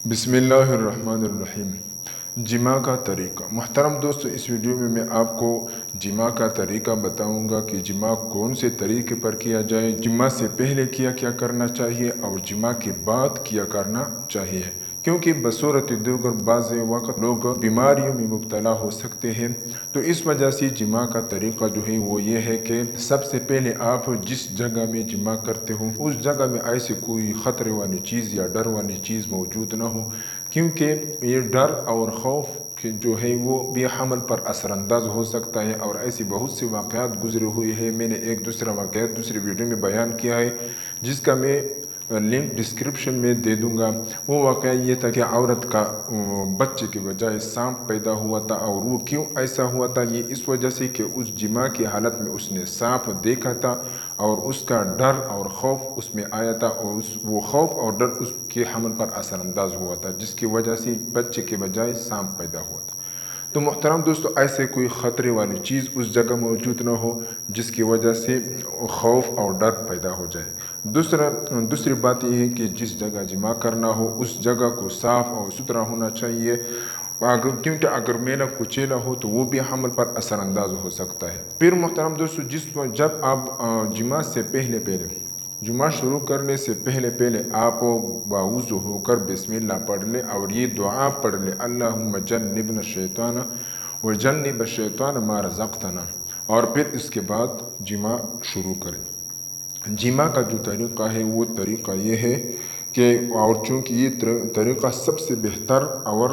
بسم اللہ الرحمن الرحیم۔ جماع کا طریقہ۔ محترم دوستو، اس ویڈیو میں آپ کو جماع کا طریقہ بتاؤں گا کہ جماع کون سے طریقے پر کیا جائے، جماع سے پہلے کیا کرنا چاہیے اور جماع کے بعد کیا کرنا چاہیے، کیونکہ بصورت دیگر بعض وقت لوگ بیماریوں میں مبتلا ہو سکتے ہیں۔ تو اس وجہ سے جماع کا طریقہ جو ہے وہ یہ ہے کہ سب سے پہلے آپ جس جگہ میں جماع کرتے ہو اس جگہ میں ایسی کوئی خطرے والی چیز یا ڈر والی چیز موجود نہ ہو، کیونکہ یہ ڈر اور خوف جو ہے وہ بھی حمل پر اثر انداز ہو سکتا ہے، اور ایسی بہت سے واقعات گزرے ہوئے ہیں۔ میں نے ایک دوسرا واقعات دوسری ویڈیو میں بیان کیا ہے، جس کا میں لنک ڈسکرپشن میں دے دوں گا۔ وہ واقعہ یہ تھا کہ عورت کا بچے کے بجائے سانپ پیدا ہوا تھا، اور وہ کیوں ایسا ہوا تھا؟ یہ اس وجہ سے کہ اس جماع کی حالت میں اس نے سانپ دیکھا تھا، اور اس کا ڈر اور خوف اس میں آیا تھا، اور وہ خوف اور ڈر اس کے حمل پر اثر انداز ہوا تھا، جس کی وجہ سے بچے کے بجائے سانپ پیدا ہوا تھا۔ تو محترم دوستو، ایسے کوئی خطرے والی چیز اس جگہ موجود نہ ہو جس کی وجہ سے خوف اور ڈر پیدا ہو جائے۔ دوسری بات یہ ہے کہ جس جگہ جماع کرنا ہو اس جگہ کو صاف اور ستھرا ہونا چاہیے، کیونکہ اگر میلا کچیلا ہو تو وہ بھی حمل پر اثر انداز ہو سکتا ہے۔ پھر محترم دوستو، جب آپ جمعہ شروع کرنے سے پہلے آپ باوضو ہو کر بسم اللہ پڑھ لیں، اور یہ دعا پڑھ لیں: اللہم جنبنا الشیطان وجنب الشیطان ما رزقتنا، اور پھر اس کے بعد جمعہ شروع کریں۔ جماع کا جو طریقہ ہے وہ طریقہ یہ ہے کہ، اور چونکہ یہ طریقہ سب سے بہتر اور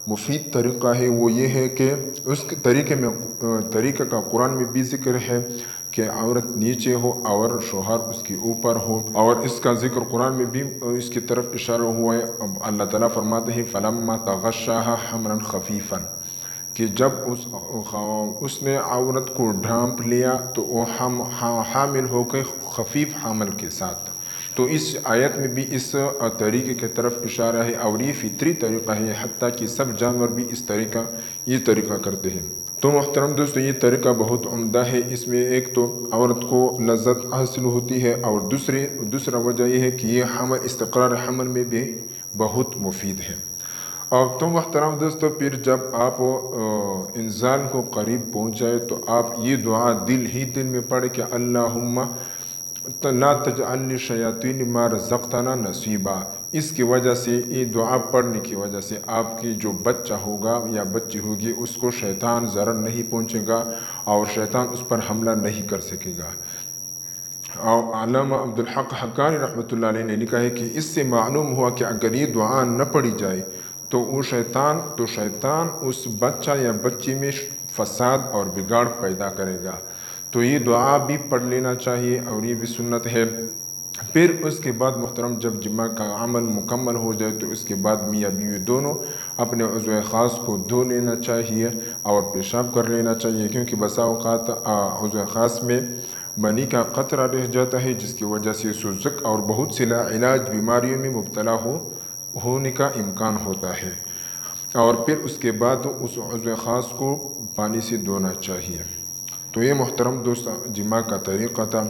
مفید طریقہ ہے، وہ یہ ہے کہ اس کے طریقہ کا قرآن میں بھی ذکر ہے کہ عورت نیچے ہو اور شوہر اس کے اوپر ہو، اور اس کا ذکر قرآن میں بھی اس کی طرف اشارہ ہوا ہے۔ اللہ تعالیٰ فرماتے ہیں فَلَمَّا تَغَشَّاهَا حَمْلًا خَفِيفًا، کہ جب اس نے عورت کو ڈھانپ لیا تو وہ حامل ہو گئی خفیف حمل کے ساتھ۔ تو اس آیت میں بھی اس طریقے کی طرف اشارہ ہے، اور یہ فطری طریقہ ہے، حتیٰ کہ سب جانور بھی یہ طریقہ کرتے ہیں۔ تو محترم دوستو، یہ طریقہ بہت عمدہ ہے۔ اس میں ایک تو عورت کو لذت حاصل ہوتی ہے، اور دوسرا وجہ یہ ہے کہ یہ استقرار حمل میں بھی بہت مفید ہے۔ اور تو محترم دوستو، پھر جب آپ انزال کو قریب پہنچ جائے تو آپ یہ دعا دل میں پڑھیں کہ اللہم لا تجعل للشیاطین ما رزقتنا نصیبا۔ اس کی وجہ سے، یہ دعا پڑھنے کی وجہ سے آپ کی جو بچہ ہوگا یا بچی ہوگی اس کو شیطان ضرر نہیں پہنچے گا، اور شیطان اس پر حملہ نہیں کر سکے گا۔ اور علامہ عبدالحق حقانی رحمۃ اللہ علیہ نے لکھا ہے کہ اس سے معلوم ہوا کہ اگر یہ دعا نہ پڑھی جائے تو شیطان اس بچہ یا بچی میں فساد اور بگاڑ پیدا کرے گا۔ تو یہ دعا بھی پڑھ لینا چاہیے، اور یہ بھی سنت ہے۔ پھر اس کے بعد محترم، جب جماع کا عمل مکمل ہو جائے تو اس کے بعد میاں بیوی دونوں اپنے عضو خاص کو دھو لینا چاہیے اور پیشاب کر لینا چاہیے، کیونکہ بسا اوقات عضو خاص میں منی کا قطرہ رہ جاتا ہے، جس کی وجہ سے سوزک اور بہت سی لاعلاج بیماریوں میں مبتلا ہونے کا امکان ہوتا ہے۔ اور پھر اس کے بعد اس عضو خاص کو پانی سے دھونا چاہیے۔ تو یہ محترم دوست جماع کا طریقہ تھا۔